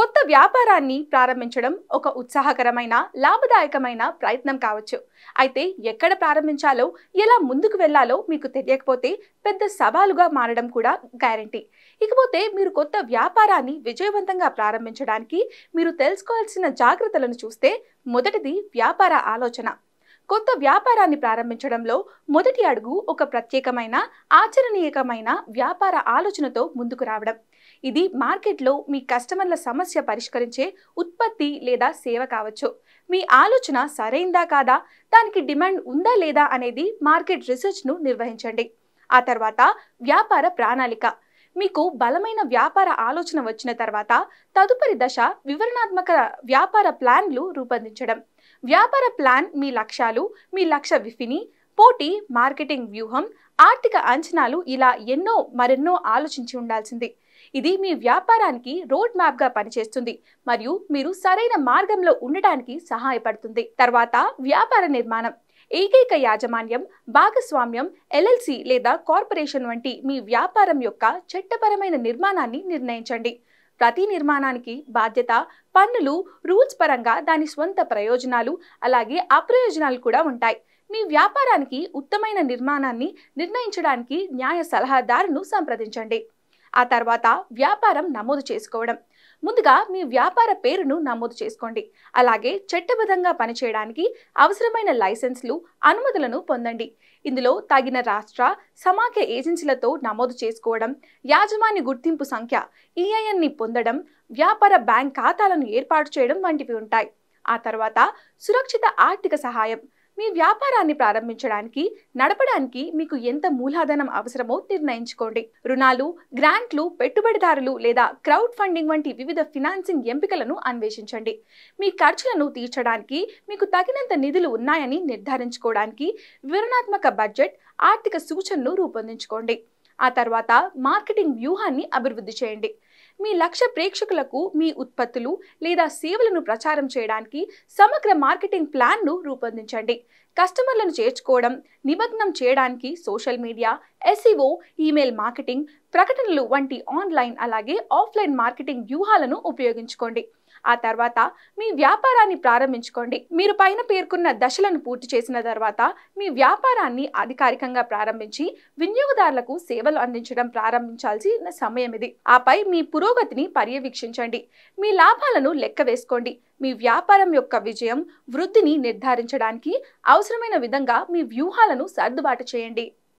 కొత్త వ్యాపారాన్ని ప్రారంభించడం ఒక ఉత్సాహకరమైన, లాభదాయకమైన ప్రయత్నం కావచ్చు. అయితే ఎక్కడ ప్రారంభించాలో, ఎలా ముందుకు వెళ్ళాలో మీకు తెలియకపోతే పెద్ద సవాలుగా మారడం కూడా గ్యారెంటీ. ఇకపోతే మీరు కొత్త వ్యాపారాన్ని విజయవంతంగా ప్రారంభించడానికి మీరు తెలుసుకోవాల్సిన జాగ్రత్తలను చూస్తే, మొదటిది వ్యాపార ఆలోచన. కొత్త వ్యాపారాన్ని ప్రారంభించడంలో మొదటి అడుగు ఒక ప్రత్యేకమైన, ఆచరణీయకమైన వ్యాపార ఆలోచనతో ముందుకు రావడం. ఇది మార్కెట్లో మీ కస్టమర్ల సమస్య పరిష్కరించే ఉత్పత్తి లేదా సేవ కావచ్చు. మీ ఆలోచన సరైందా కాదా, దానికి డిమాండ్ ఉందా లేదా అనేది మార్కెట్ రీసెర్చ్ను నిర్వహించండి. ఆ తర్వాత వ్యాపార ప్రణాళిక. మీకు బలమైన వ్యాపార ఆలోచన వచ్చిన తర్వాత తదుపరి దశ వివరణాత్మక వ్యాపార ప్లాన్లు రూపొందించడం. వ్యాపార ప్లాన్ మీ లక్ష్యాలు, మీ లక్ష్య విఫిని, పోటీ, మార్కెటింగ్ వ్యూహం, ఆర్థిక అంచనాలు ఇలా మరెన్నో ఆలోచించి ఉండాల్సింది. ఇది మీ వ్యాపారానికి రోడ్ మ్యాప్ గా పనిచేస్తుంది మరియు మీరు సరైన మార్గంలో ఉండడానికి సహాయపడుతుంది. తర్వాత వ్యాపార నిర్మాణం. ఏకైక యాజమాన్యం, భాగస్వామ్యం, ఎల్ఎల్సి లేదా కార్పొరేషన్ వంటి మీ వ్యాపారం యొక్క చట్టపరమైన నిర్మాణాన్ని నిర్ణయించండి. ప్రతి నిర్మాణానికి బాధ్యత, పన్నులు, రూల్స్ పరంగా దాని స్వంత ప్రయోజనాలు అలాగే అప్రయోజనాలు కూడా ఉంటాయి. మీ వ్యాపారానికి ఉత్తమమైన నిర్మాణాన్ని నిర్ణయించడానికి న్యాయ సలహాదారును సంప్రదించండి. ఆ తర్వాత వ్యాపారం నమోదు చేసుకోవడం. ముందుగా మీ వ్యాపార పేరును నమోదు చేసుకోండి. అలాగే చట్టబద్ధంగా పనిచేయడానికి అవసరమైన లైసెన్స్లు, అనుమతులను పొందండి. ఇందులో తగిన రాష్ట్ర, సమాఖ్య ఏజెన్సీలతో నమోదు చేసుకోవడం, యాజమాన్య గుర్తింపు సంఖ్య EINని పొందడం, వ్యాపార బ్యాంక్ ఖాతాలను ఏర్పాటు చేయడం వంటివి ఉంటాయి. ఆ తర్వాత సురక్షిత ఆర్థిక సహాయం. మీ వ్యాపారాన్ని ప్రారంభించడానికి, నడపడానికి మీకు ఎంత మూలధనం అవసరమో నిర్ణయించుకోండి. రుణాలు, గ్రాంట్లు, పెట్టుబడిదారులు లేదా క్రౌడ్ ఫండింగ్ వంటి వివిధ ఫినాన్సింగ్ ఎంపికలను అన్వేషించండి. మీ ఖర్చులను తీర్చడానికి మీకు తగినంత నిధులు ఉన్నాయని నిర్ధారించుకోవడానికి వివరణాత్మక బడ్జెట్, ఆర్థిక సూచనను రూపొందించుకోండి. ఆ తర్వాత మార్కెటింగ్ వ్యూహాన్ని అభివృద్ధి చేయండి. మీ లక్ష్య ప్రేక్షకులకు మీ ఉత్పత్తులు లేదా సేవలను ప్రచారం చేయడానికి సమగ్ర మార్కెటింగ్ ప్లాన్ను రూపొందించండి. కస్టమర్లను చేర్చుకోవడం, నిమగ్నం చేయడానికి social media, SEO, email marketing, ప్రకటనలు వంటి ఆన్లైన్ అలాగే ఆఫ్లైన్ మార్కెటింగ్ వ్యూహాలను ఉపయోగించుకోండి. ఆ తర్వాత మీ వ్యాపారాన్ని ప్రారంభించుకోండి. మీరు పైన పేర్కొన్న దశలను పూర్తి చేసిన తర్వాత మీ వ్యాపారాన్ని అధికారికంగా ప్రారంభించి వినియోగదారులకు సేవలు అందించడం ప్రారంభించాల్సిన సమయం ఇది. ఆపై మీ పురోగతిని పర్యవేక్షించండి. మీ లాభాలను లెక్క వేసుకోండి. మీ వ్యాపారం యొక్క విజయం, వృద్ధిని నిర్ధారించడానికి అవసరమైన విధంగా మీ వ్యూహాలను సర్దుబాటు చేయండి.